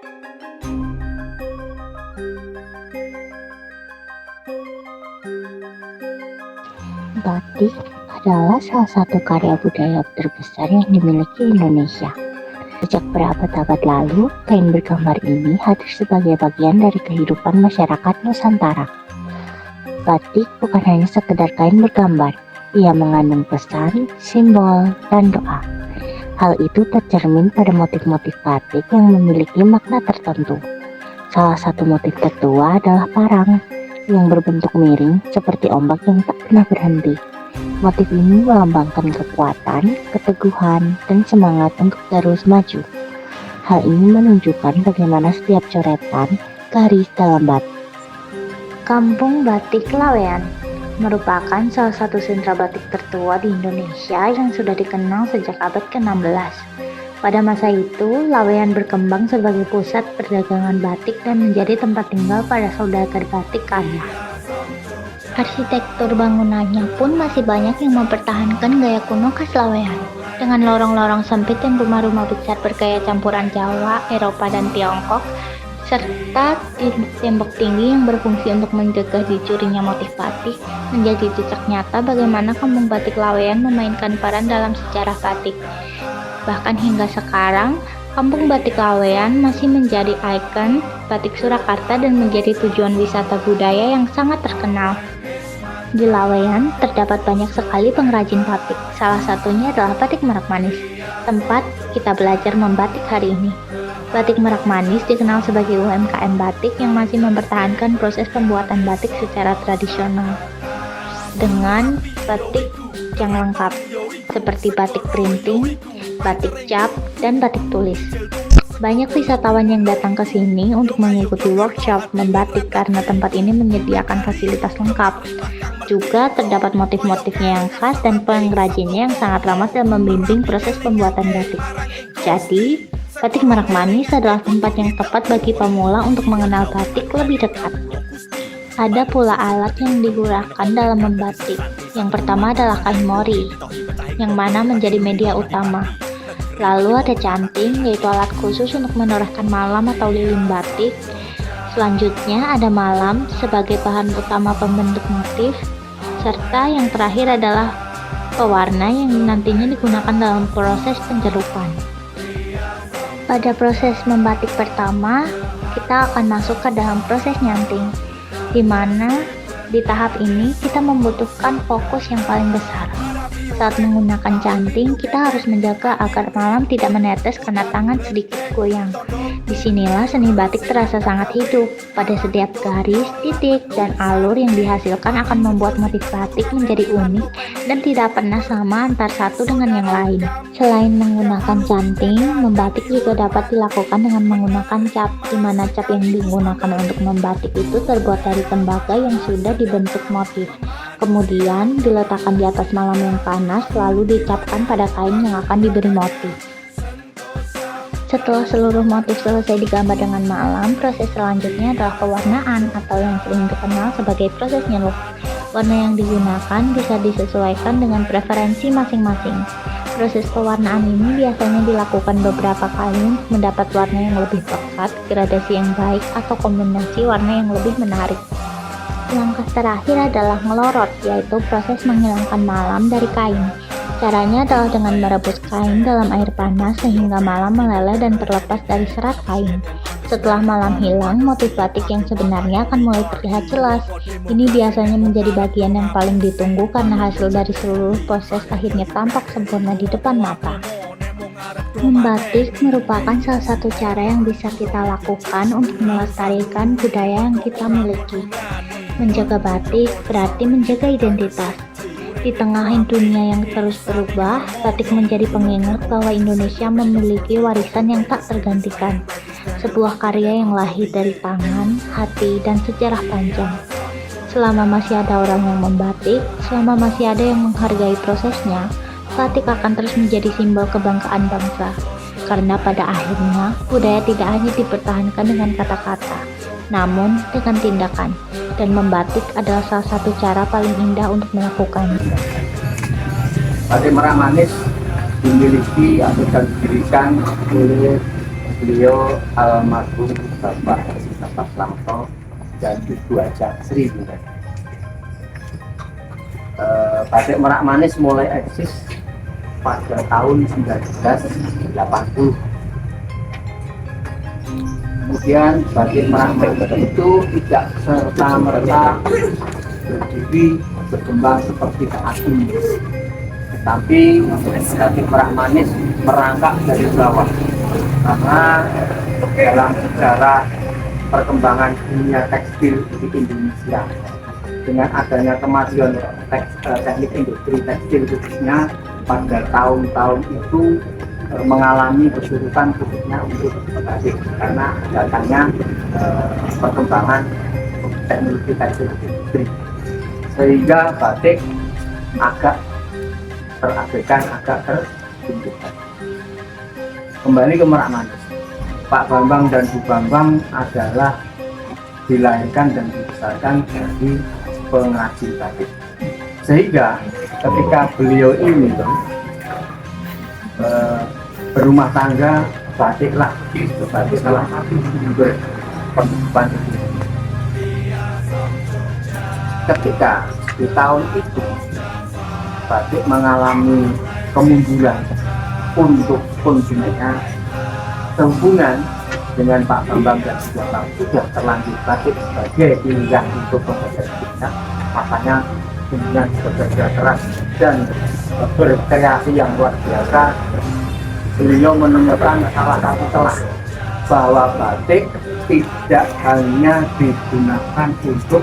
Batik adalah salah satu karya budaya terbesar yang dimiliki Indonesia. Sejak berabad-abad lalu, kain bergambar ini hadir sebagai bagian dari kehidupan masyarakat Nusantara. Batik bukan hanya sekedar kain bergambar, ia mengandung pesan, simbol, dan doa. Hal itu tercermin pada motif-motif batik yang memiliki makna tertentu. Salah satu motif tertua adalah parang, yang berbentuk miring seperti ombak yang tak pernah berhenti. Motif ini melambangkan kekuatan, keteguhan, dan semangat untuk terus maju. Hal ini menunjukkan bagaimana setiap coretan garis dalam batik. Kampung Batik Laweyan merupakan salah satu sentra batik tertua di Indonesia yang sudah dikenal sejak abad ke-16. Pada masa itu, Laweyan berkembang sebagai pusat perdagangan batik dan menjadi tempat tinggal para saudagar batik kaya. Arsitektur bangunannya pun masih banyak yang mempertahankan gaya kuno khas Laweyan, dengan lorong-lorong sempit dan rumah-rumah besar bergaya campuran Jawa, Eropa, dan Tiongkok, serta tembok tinggi yang berfungsi untuk mencegah dicurinya motif batik, menjadi jejak nyata bagaimana kampung batik Laweyan memainkan peran dalam sejarah batik. Bahkan hingga sekarang, kampung batik Laweyan masih menjadi ikon batik Surakarta dan menjadi tujuan wisata budaya yang sangat terkenal. Di Laweyan terdapat banyak sekali pengrajin batik, salah satunya adalah Batik Merak Manis, tempat kita belajar membatik hari ini. Batik Merak Manis dikenal sebagai UMKM batik yang masih mempertahankan proses pembuatan batik secara tradisional dengan batik yang lengkap seperti batik printing, batik cap, dan batik tulis. Banyak wisatawan yang datang ke sini untuk mengikuti workshop membatik karena tempat ini menyediakan fasilitas lengkap. Juga terdapat motif-motifnya yang khas dan pengrajinnya yang sangat ramah dalam membimbing proses pembuatan batik. Jadi, Batik Merak Manis adalah tempat yang tepat bagi pemula untuk mengenal batik lebih dekat. Ada pula alat yang digunakan dalam membatik. Yang pertama adalah kain mori, yang mana menjadi media utama. Lalu ada canting, yaitu alat khusus untuk menorehkan malam atau lilin batik. Selanjutnya ada malam sebagai bahan utama pembentuk motif. Serta yang terakhir adalah pewarna yang nantinya digunakan dalam proses pencelupan. Pada proses membatik pertama, kita akan masuk ke dalam proses nyanting, di mana di tahap ini kita membutuhkan fokus yang paling besar. Saat menggunakan canting, kita harus menjaga agar malam tidak menetes karena tangan sedikit goyang. Disinilah seni batik terasa sangat hidup. Pada setiap garis, titik, dan alur yang dihasilkan akan membuat motif batik menjadi unik dan tidak pernah sama antar satu dengan yang lain. Selain menggunakan canting, membatik juga dapat dilakukan dengan menggunakan cap, di mana cap yang digunakan untuk membatik itu terbuat dari tembaga yang sudah dibentuk motif. Kemudian diletakkan di atas malam yang panas, lalu dicapkan pada kain yang akan diberi motif. Setelah seluruh motif selesai digambar dengan malam, proses selanjutnya adalah pewarnaan atau yang sering dikenal sebagai proses nyelup. Warna yang digunakan bisa disesuaikan dengan preferensi masing-masing. Proses pewarnaan ini biasanya dilakukan beberapa kali untuk mendapat warna yang lebih pekat, gradasi yang baik, atau kombinasi warna yang lebih menarik. Langkah terakhir adalah ngelorot, yaitu proses menghilangkan malam dari kain. Caranya adalah dengan merebus kain dalam air panas sehingga malam meleleh dan terlepas dari serat kain. Setelah malam hilang, motif batik yang sebenarnya akan mulai terlihat jelas. Ini biasanya menjadi bagian yang paling ditunggu karena hasil dari seluruh proses akhirnya tampak sempurna di depan mata. Membatik merupakan salah satu cara yang bisa kita lakukan untuk melestarikan budaya yang kita miliki. Menjaga batik berarti menjaga identitas. Di tengah dunia yang terus berubah, batik menjadi pengingat bahwa Indonesia memiliki warisan yang tak tergantikan. Sebuah karya yang lahir dari tangan, hati, dan sejarah panjang. Selama masih ada orang yang membatik, selama masih ada yang menghargai prosesnya, batik akan terus menjadi simbol kebanggaan bangsa. Karena pada akhirnya, budaya tidak hanya dipertahankan dengan kata-kata, namun dengan tindakan, dan membatik adalah salah satu cara paling indah untuk melakukannya. Batik Merak Manis dimiliki atau didirikan oleh beliau almarhum Bapak Slamto dan Ibu Ajeng Sri. Batik Merak Manis mulai eksis pada tahun 1980. Kemudian batik Merak Manis itu tidak serta-merta berdiri berkembang seperti saat ini, tetapi batik Merak Manis merangkak dari bawah, karena dalam sejarah perkembangan dunia tekstil di Indonesia, dengan adanya kemajuan teknik industri tekstil khususnya pada tahun-tahun itu mengalami kesulitan khususnya untuk batik, karena datangnya perkembangan teknologi tekstil industri, sehingga batik agak terabaikan, agak tertinggalkan. Kembali ke Merak Manis, Pak Bambang dan Bu Bambang adalah dilahirkan dan dibesarkan dari pengrajin batik, sehingga ketika beliau ini berumah tangga, batiklah sebagai salah satu sumber penghidupan. Ketika di tahun itu batik mengalami kemunduran untuk konsumennya, sehubungan dengan Pak Bambang dan Bu Bambang sudah terlanjur batik sebagai pilihan untuk pembelajaran, makanya dengan bekerja keras dan berkreasi yang luar biasa, beliau menemukan salah satu celah bahwa batik tidak hanya digunakan untuk